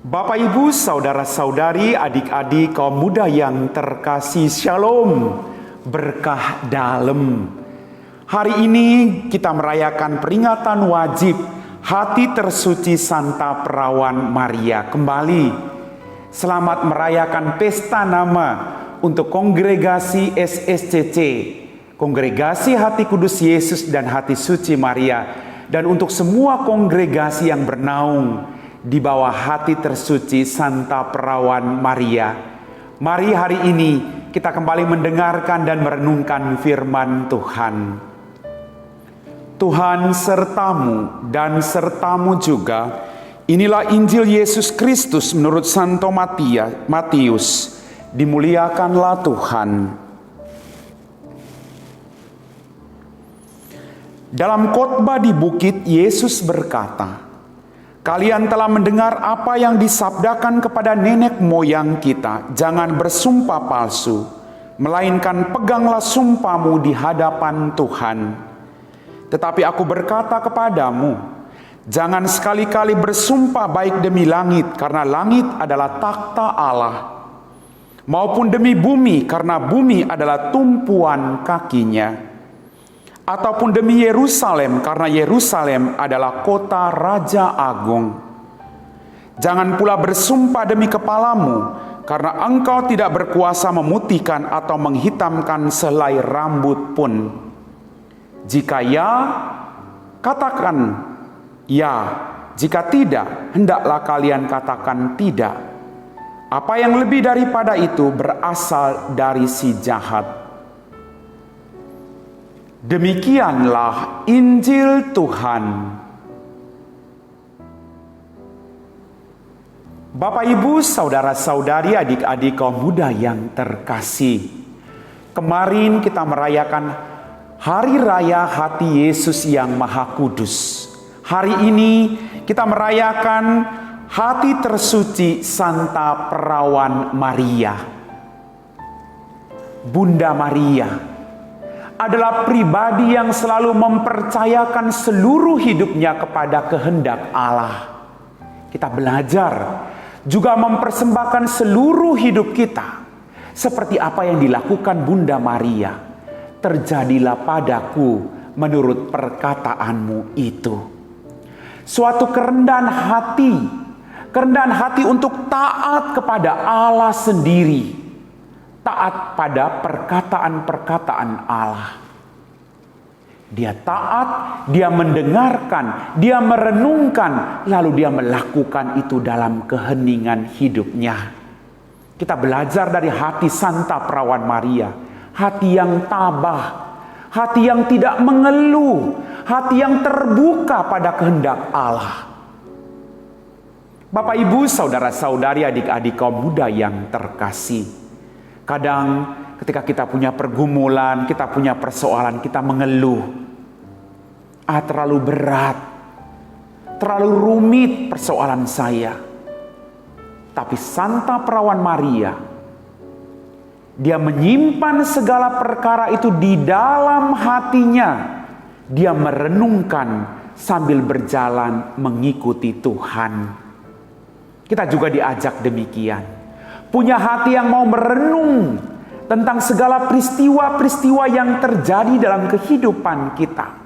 Bapak, Ibu, saudara-saudari, adik-adik, kaum muda yang terkasih, Shalom, berkah dalam. Hari ini kita merayakan peringatan wajib Hati Tersuci Santa Perawan Maria. Kembali, selamat merayakan pesta nama untuk kongregasi SSCC, Kongregasi Hati Kudus Yesus dan Hati Suci Maria, dan untuk semua kongregasi yang bernaung di bawah Hati Tersuci Santa Perawan Maria. Mari hari ini kita kembali mendengarkan dan merenungkan firman Tuhan. Tuhan sertamu dan sertamu juga. Inilah Injil Yesus Kristus menurut Santo Matius. Dimuliakanlah Tuhan. Dalam khotbah di bukit, Yesus berkata, "Kalian telah mendengar apa yang disabdakan kepada nenek moyang kita, jangan bersumpah palsu, melainkan peganglah sumpahmu di hadapan Tuhan. Tetapi aku berkata kepadamu, jangan sekali-kali bersumpah baik demi langit, karena langit adalah takhta Allah, maupun demi bumi, karena bumi adalah tumpuan kakinya, ataupun demi Yerusalem, karena Yerusalem adalah kota Raja Agung. Jangan pula bersumpah demi kepalamu, karena engkau tidak berkuasa memutihkan atau menghitamkan selai rambut pun. Jika ya, katakan ya. Jika tidak, hendaklah kalian katakan tidak. Apa yang lebih daripada itu berasal dari si jahat." Demikianlah Injil Tuhan. Bapak, Ibu, saudara-saudari, adik-adik kaum muda yang terkasih, kemarin kita merayakan Hari Raya Hati Yesus yang Maha Kudus. Hari ini kita merayakan Hati Tersuci Santa Perawan Maria. Bunda Maria adalah pribadi yang selalu mempercayakan seluruh hidupnya kepada kehendak Allah. Kita belajar juga mempersembahkan seluruh hidup kita seperti apa yang dilakukan Bunda Maria. Terjadilah padaku menurut perkataanmu itu. Suatu kerendahan hati untuk taat kepada Allah sendiri, taat pada perkataan-perkataan Allah. Dia taat, dia mendengarkan, dia merenungkan, lalu dia melakukan itu dalam keheningan hidupnya. Kita belajar dari hati Santa Perawan Maria, hati yang tabah, hati yang tidak mengeluh, hati yang terbuka pada kehendak Allah. Bapak, Ibu, saudara-saudari, adik-adik kaum muda yang terkasih, kadang ketika kita punya pergumulan, kita punya persoalan, kita mengeluh. Terlalu berat, terlalu rumit persoalan saya. Tapi Santa Perawan Maria, dia menyimpan segala perkara itu di dalam hatinya. Dia merenungkan sambil berjalan mengikuti Tuhan. Kita juga diajak demikian. Punya hati yang mau merenung tentang segala peristiwa-peristiwa yang terjadi dalam kehidupan kita.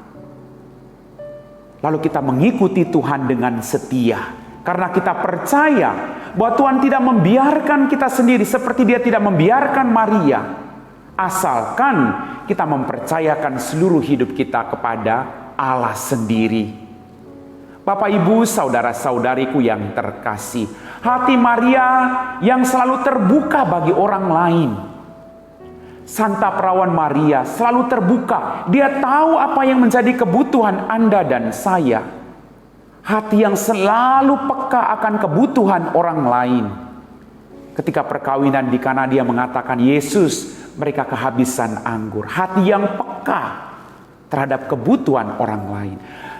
Lalu kita mengikuti Tuhan dengan setia. Karena kita percaya bahwa Tuhan tidak membiarkan kita sendiri seperti Dia tidak membiarkan Maria. Asalkan kita mempercayakan seluruh hidup kita kepada Allah sendiri. Bapak, Ibu, saudara-saudariku yang terkasih, hati Maria yang selalu terbuka bagi orang lain. Santa Perawan Maria selalu terbuka. Dia tahu apa yang menjadi kebutuhan Anda dan saya. Hati yang selalu peka akan kebutuhan orang lain. Ketika perkawinan di Kana, dia mengatakan, Yesus, mereka kehabisan anggur. Hati yang peka terhadap kebutuhan orang lain.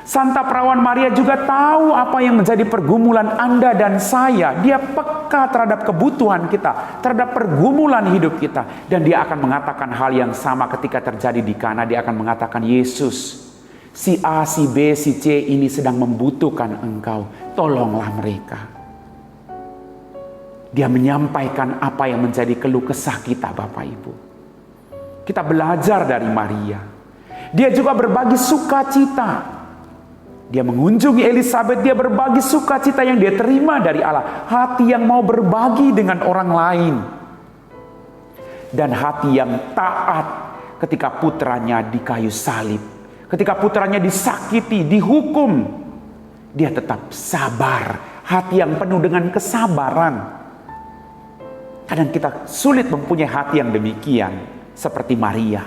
Santa Perawan Maria juga tahu apa yang menjadi pergumulan Anda dan saya. Dia peka terhadap kebutuhan kita, terhadap pergumulan hidup kita. Dan dia akan mengatakan hal yang sama ketika terjadi di Kana. Dia akan mengatakan, Yesus, si A, si B, si C ini sedang membutuhkan engkau. Tolonglah mereka. Dia menyampaikan apa yang menjadi keluh kesah kita, Bapak Ibu. Kita belajar dari Maria. Dia juga berbagi sukacita. Dia mengunjungi Elizabeth, dia berbagi sukacita yang dia terima dari Allah. Hati yang mau berbagi dengan orang lain. Dan hati yang taat ketika putranya di kayu salib. Ketika putranya disakiti, dihukum. Dia tetap sabar. Hati yang penuh dengan kesabaran. Kadang kita sulit mempunyai hati yang demikian seperti Maria.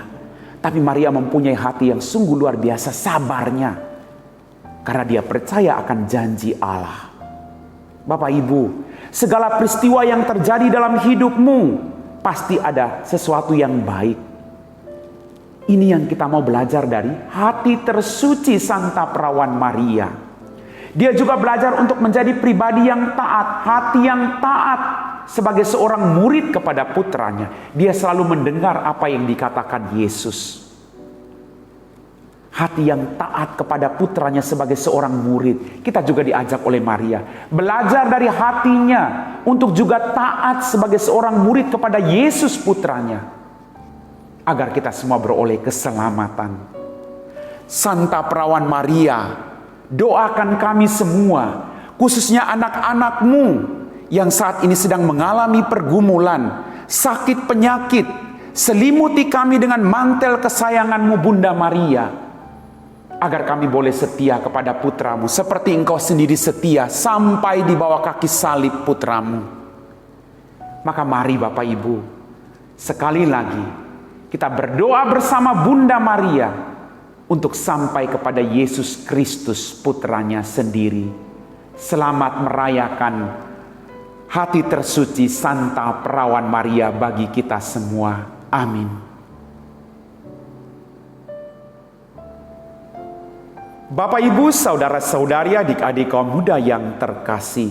Tapi Maria mempunyai hati yang sungguh luar biasa sabarnya. Karena dia percaya akan janji Allah. Bapak Ibu, segala peristiwa yang terjadi dalam hidupmu pasti ada sesuatu yang baik. Ini yang kita mau belajar dari hati tersuci Santa Perawan Maria. Dia juga belajar untuk menjadi pribadi yang taat, hati yang taat. Sebagai seorang murid kepada putranya, dia selalu mendengar apa yang dikatakan Yesus. Hati yang taat kepada putranya sebagai seorang murid. Kita juga diajak oleh Maria. Belajar dari hatinya untuk juga taat sebagai seorang murid kepada Yesus putranya. Agar kita semua beroleh keselamatan. Santa Perawan Maria, doakan kami semua, khususnya anak-anakmu yang saat ini sedang mengalami pergumulan, sakit penyakit. Selimuti kami dengan mantel kesayanganmu Bunda Maria. Agar kami boleh setia kepada putramu seperti engkau sendiri setia sampai di bawah kaki salib putramu. Maka mari Bapak Ibu, sekali lagi kita berdoa bersama Bunda Maria untuk sampai kepada Yesus Kristus putranya sendiri. Selamat merayakan hati tersuci Santa Perawan Maria bagi kita semua. Amin. Bapak Ibu, saudara-saudari, adik-adik kaum muda yang terkasih.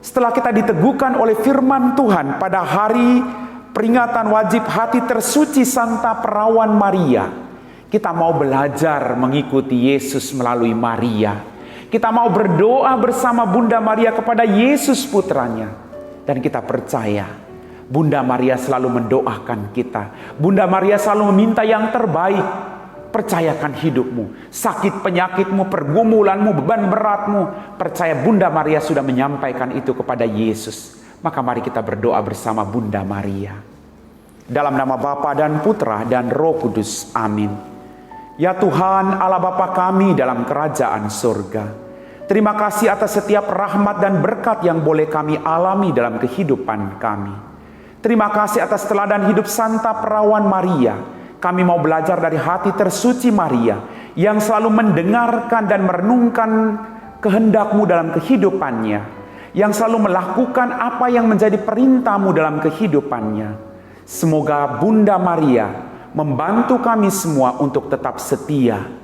Setelah kita diteguhkan oleh firman Tuhan pada hari peringatan wajib hati tersuci Santa Perawan Maria, kita mau belajar mengikuti Yesus melalui Maria. Kita mau berdoa bersama Bunda Maria kepada Yesus putranya. Dan kita percaya Bunda Maria selalu mendoakan kita. Bunda Maria selalu meminta yang terbaik. Percayakan hidupmu, sakit penyakitmu, pergumulanmu, beban beratmu. Percaya Bunda Maria sudah menyampaikan itu kepada Yesus. Maka mari kita berdoa bersama Bunda Maria. Dalam nama Bapa dan Putra dan Roh Kudus. Amin. Ya Tuhan Allah Bapa kami dalam kerajaan surga. Terima kasih atas setiap rahmat dan berkat yang boleh kami alami dalam kehidupan kami. Terima kasih atas teladan hidup Santa Perawan Maria. Kami mau belajar dari hati tersuci Maria yang selalu mendengarkan dan merenungkan kehendak-Mu dalam kehidupannya. Yang selalu melakukan apa yang menjadi perintah-Mu dalam kehidupannya. Semoga Bunda Maria membantu kami semua untuk tetap setia.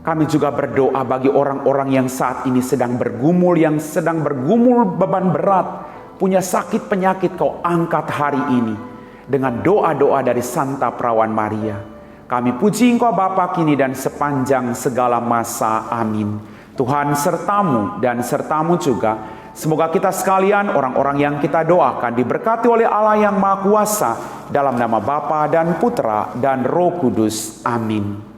Kami juga berdoa bagi orang-orang yang saat ini sedang bergumul beban berat, punya sakit penyakit, Kau angkat hari ini dengan doa-doa dari Santa Perawan Maria. Kami puji Engkau Bapa kini dan sepanjang segala masa. Amin. Tuhan sertamu dan sertamu juga. Semoga kita sekalian, orang-orang yang kita doakan, diberkati oleh Allah yang Maha Kuasa, dalam nama Bapa dan Putra dan Roh Kudus. Amin.